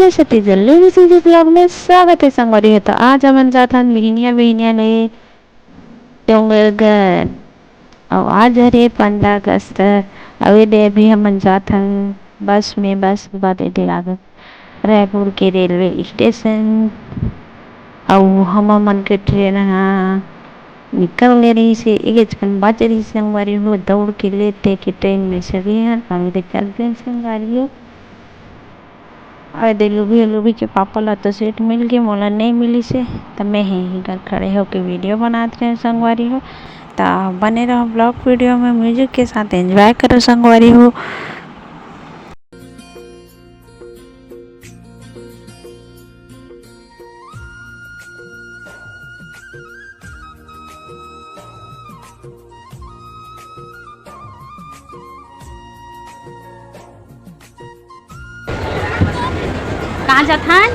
जय सती जल्दी सीधी ब्लॉग में स्वागत है संगवारी है। तो आज हम जाता बहनिया ने डोंगरगढ़ और आज हरे 15 अगस्त। अवे दे भी हम जाता बस में बस बाते दे आगे रायपुर के रेलवे स्टेशन और हम मन के ट्रेन निकल ले रही से एक बाच रही संगवारी हो दौड़ के लेते कि ट्रेन में सभी हैं अभी चलते हैं संगवारी हो। अरे लुभी के पापा ला तो सीट मिल गई मोला नहीं मिली से तब मैं ही घर खड़े होकर वीडियो बनाते हैं संगवारी हो। तो बने रहो ब्लॉग वीडियो में म्यूजिक के साथ एंजॉय करो संगवारी हो। कहाँ जाता है?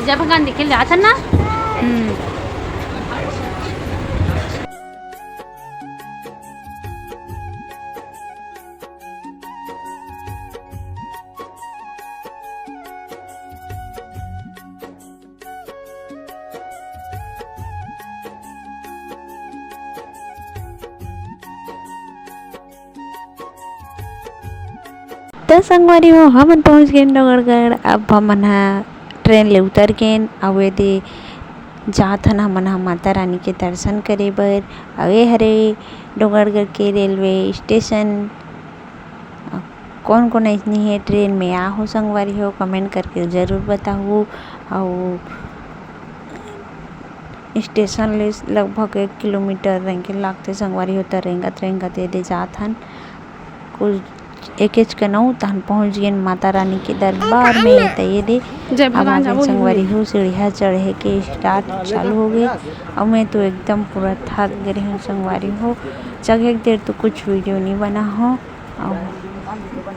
जब भगवान दिखे जाता ना। तो संगवारी हो हम पहुँच गए डोंगरगढ़। अब हम ट्रेन ले उतर गए अवे दे जात हन हमन माता रानी के दर्शन करे बर। अवे हरे डोंगरगढ़ के रेलवे स्टेशन। कौन कौन ऐसनी है ट्रेन में आ हो संगवारी हो कमेंट करके ज़रूर बताओ। और स्टेशन ले लगभग 1 किलोमीटर रेंगे लागते संगवारी हो। तो रेंगत दे जात हन कुछ एक कनऊ तहन पहुँच गए माता रानी के दरबार में। तो ये दे अब संगवारी हो सीढ़िया चढ़े के स्टार्ट चालू हो गए। और मैं तो एकदम पूरा थक गई हूँ संगवारी हो। जगह देर तो कुछ वीडियो नहीं बना हो और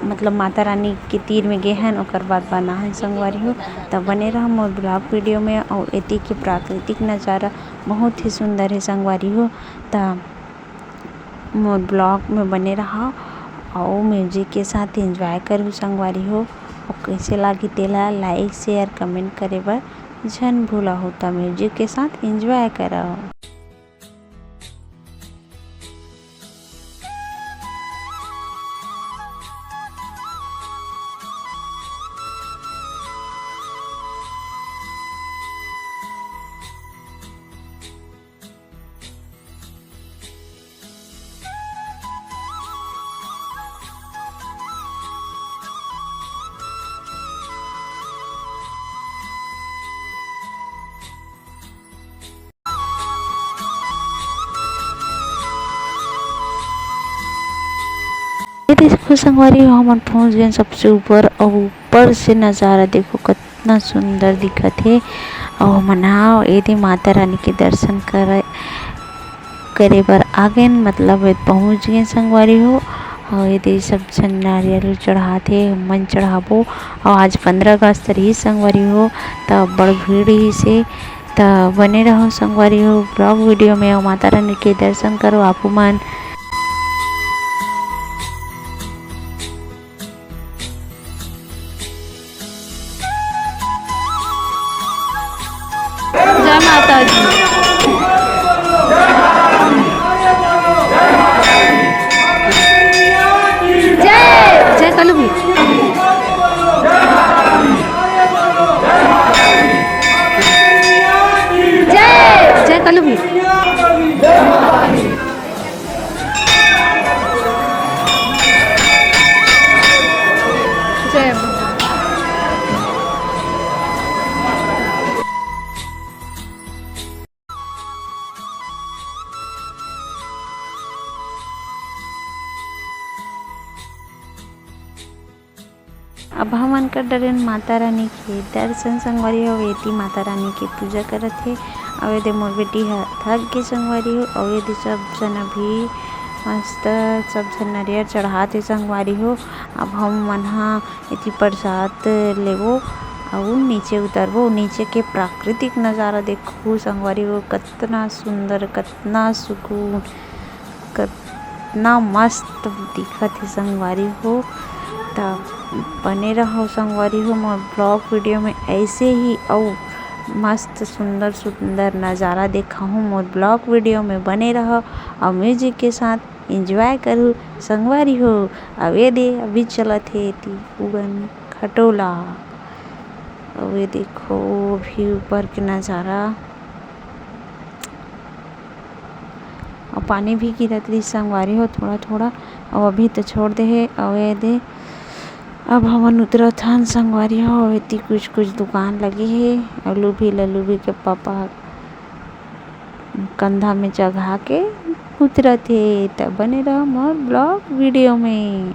मतलब माता रानी के तीर में गए हैं और बाद बना है संगवारी हो। तब बने रहा मोर ब्लॉग वीडियो में। और एती के प्राकृतिक नज़ारा बहुत ही सुंदर है संगवारी हो। तब मोर ब्लॉग में बने रहा और म्यूजिक के साथ एंजॉय करूँ संगवारी हो। और कैसे लगी तेला लाइक शेयर कमेंट करे बर झन भूला होता। म्यूजिक के साथ एंजॉय करो। देखो संगवारी हो हम पहुँच गए सबसे ऊपर। और ऊपर से नज़ारा देखो कितना सुंदर दिखत है। और मनाओ यदि माता रानी के दर्शन करे बर आ गए मतलब पहुँच गए संगवारी हो। और यदि सब जन नारियल चढ़ाते मन चढ़ाबो। और आज 15 अगस्त रही संगवारी हो तब बड़ भीड़ ही से। तब बने रहो संगवारी हो ब्लॉग वीडियो में और माता रानी के दर्शन करो आपू मन। जय माता दी। जय कलू भी जय कलू भी जय अब हमन कर डरेन माता रानी के दर्शन संगवारी हो। वेती माता रानी के पूजा करत है। अवे दे मोर बेटी थक के संगवारी हो। अवे दे सब जन भी मस्त सब जन नारियल चढ़ाते संगवारी हो। अब हम मन इति प्रसाद लेबो और नीचे उतरबो। नीचे के प्राकृतिक नज़ारा देखो संगवारी हो कितना सुंदर कितना सुकून कितना मस्त दिखत है संगवारी हो। तब बने रहो संगवारी हो मोर ब्लॉग वीडियो में ऐसे ही और मस्त सुंदर सुंदर नज़ारा देखा हूँ मोर ब्लॉग वीडियो में बने रहो और म्यूजिक के साथ एंजॉय करूँ संगवारी हो। अब ये दे अभी चलत है उगन खटोला। अब ये देखो भी ऊपर के नज़ारा और पानी भी गिरत रही संगवारी हो थोड़ा थोड़ा और अभी तो छोड़ दे है। और ये दे अब हमन उतरत हन संगवारी हो। इतनी कुछ कुछ दुकान लगी है और लूभी के पापा कंधा में चढ़ा के उतरत है। तब बने रहो मोर ब्लॉग वीडियो में।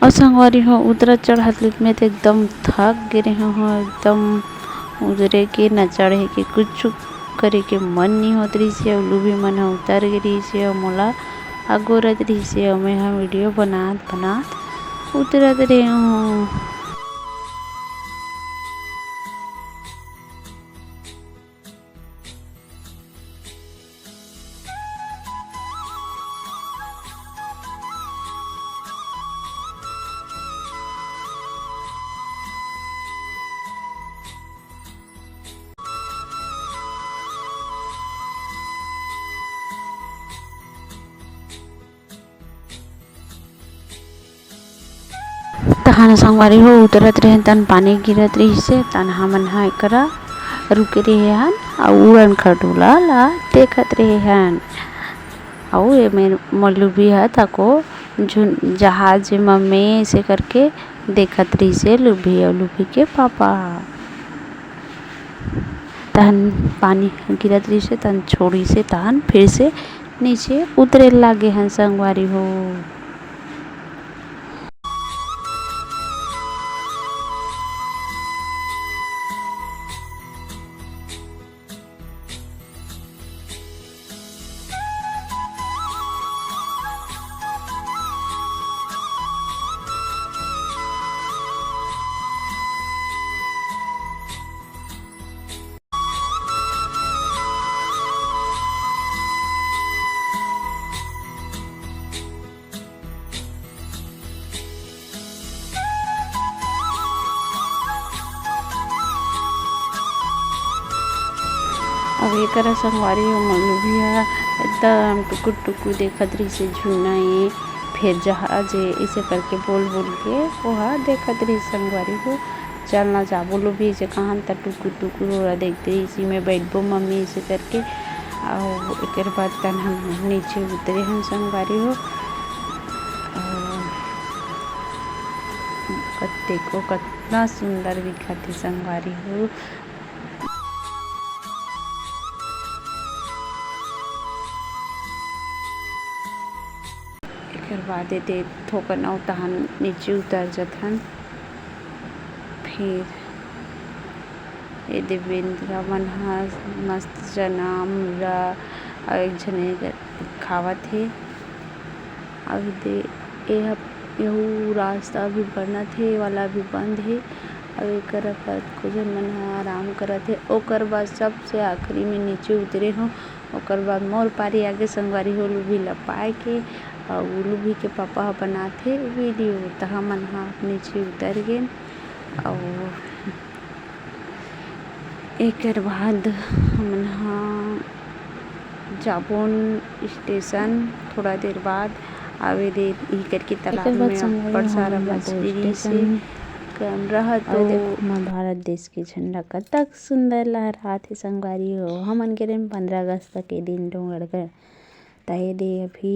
और संगवारी हो उतरा चढ़त में तो एकदम थक गिरे हो एकदम उतरे के न चढ़े के कुछ करे के मन नहीं होत रही से। और लूभी मन उतर गिरी से और मोला अगोरत रही से और मैं वीडियो बनात उतरत रहे हूँ। तहान संगवारी हो उतरत रहे तन पानी गिरत रही से तन हमन हा एकरा रुक रहे हन और उड़न खटोला ला देखत रहे हन। और ये मेरे मल्लू भी है ताको जहाज में से करके देखत रही से लूभी और लूभी के पापा। तहन पानी गिरत रही से तन छोड़ी से तहन फिर से नीचे उतरे लागे हन संगवारी हो। अब ये करा संगवारी हो मम्मी भी है एकदम टुकुर टुकुर देखत रही से झुना ये फिर जहाज इसे करके बोल के वह देखत रही संगवारी हो। चलना जा बोलो भी इसे कहाँ तक टुकुर टुकुर हो रहा देखते रही इसी में बैठबो मम्मी इसे करके। और एक बाद तन हम नीचे उतरे हम संगवारी हो। देखो कितना सुंदर दिखत है संगवारी हो। फिर बाद दे थोकन और तहन नीचे उतर जथन। फिर ए देवेंद्र मन ह मस्त चना मुरा अउ एक झने खावत हे अउ एहू रास्ता भी बनत हे वाला भी बंद हे अउ एकरा कुछ झन मन ह आराम करत हे। ओकर बाद सबसे आखिरी में नीचे उतरे हो ओकर बाद मोर पारी आगे संगवारी हो लुभी ल पाए के अउ लुभी के पापा ह बनाथे वीडियो त हमन ह नीचे उतर गेन अउ एकर बाद हमन ह जाबोन स्टेशन थोड़ा देर बाद आवे दे ई करके तालाब में अब्बड़ सारा मछली से रहा तो देखो भारत देश के झंडा कतक सुंदर लहरात हे संगवारी हो। हमन के दिन 15 अगस्त के दिन डोंगरगढ़ तहे दे अभी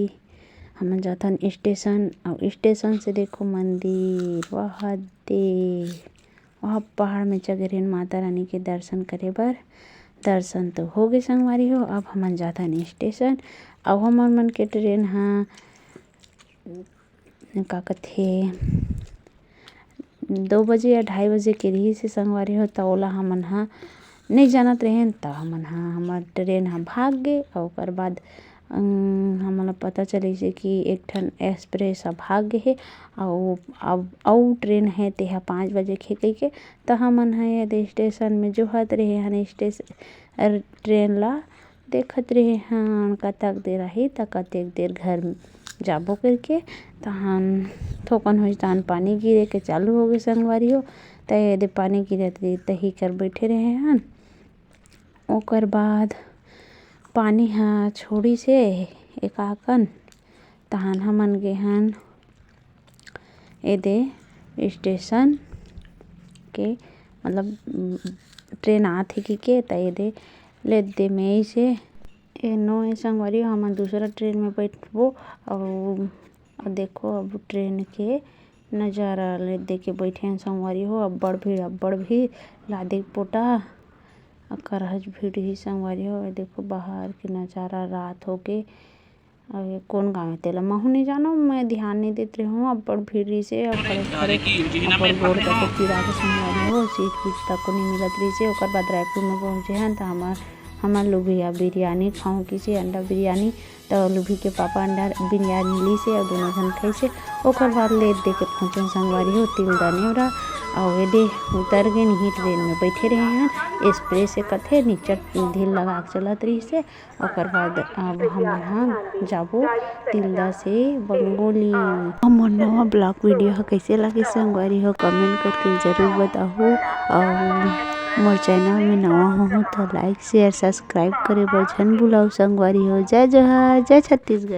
हमन जाथन स्टेशन और स्टेशन से देखो मंदिर वहाँ दे वहाँ पहाड़ में चघरेन माता रानी के दर्शन करे बर। दर्शन तो हो गए संगवारी हो। अब हमन जाथन स्टेशन अब हमन मन के ट्रेन ह का कथे 2 बजे या 2:30 बजे के रही से संगवारी हो। त ओला हमन ह नहीं जानत रहेन त हमन ह हमर ट्रेन ह भाग गे और ओकर बाद हमन ला पता चलिस कि एक ठन एक्सप्रेस ह भाग गे हे अउ ट्रेन है तेहा 5 बजे के कहिके त हमन ह ये स्टेशन में जोहत रहे हन स्टेशन ट्रेन ला देखत रहे हन कतक देर आही त कतेक देर घर जाबो करके तहन थोकन होइस तहन पानी गिरे के चालू हो गए संगवारी हो। त ये पानी गिरत रही तही कर बैठे रहे हन ओकर बाद पानी ह छोड़ी से एकाकन तहन हमन गे हन एदे स्टेशन के मतलब ट्रेन आथे के त एदे ले दे में से नो संगवारी हो हमन दूसरा ट्रेन में बैठबो और देखो अब ट्रेन के नज़ारा ले देखे बैठे हन संगवारी हो। अब्बड़ भीड़ लादे पोटा करहज भीड़ ही संगवारी हो। देखो बाहर के नज़ारा रात होके अउ कौन गाँव हे तेला महू नहीं जानो मैं ध्यान नहीं देत रही अब्बड़ भीड़ रही से खड़े अब्बड़ गोड़ तक चिरा के संगवारी हो सीट तक नहीं मिलत रही से। ओकर बाद रायपुर में पहुंचे हन त हमन लुभिया बिरयानी खाऊं किसे अंडा बिरयानी त लुभी के पापा अंडा बिरयानी ली से और दोनों जन खाइसे। ओकर बाद ले दे के पहुंचे संगवारी हो तिलदा नेवरा और एदे उतर गए नहीं ट्रेन में बैठे रहे हन एक्सप्रेस से कथे नीचे धील लगा के चलत रही से। ओकर बाद अब हमन ह जाबो तिलदा से बंगोली। हमर नवा ब्लॉग वीडियो ह कैसे लगे संगवारी हो कमेंट करके जरूर बताओ और मोर चैनल में नवा हो तो लाइक शेयर सब्सक्राइब करे बर झन भुलाओ संगवारी हो। जय जोहार जय छत्तीसगढ़।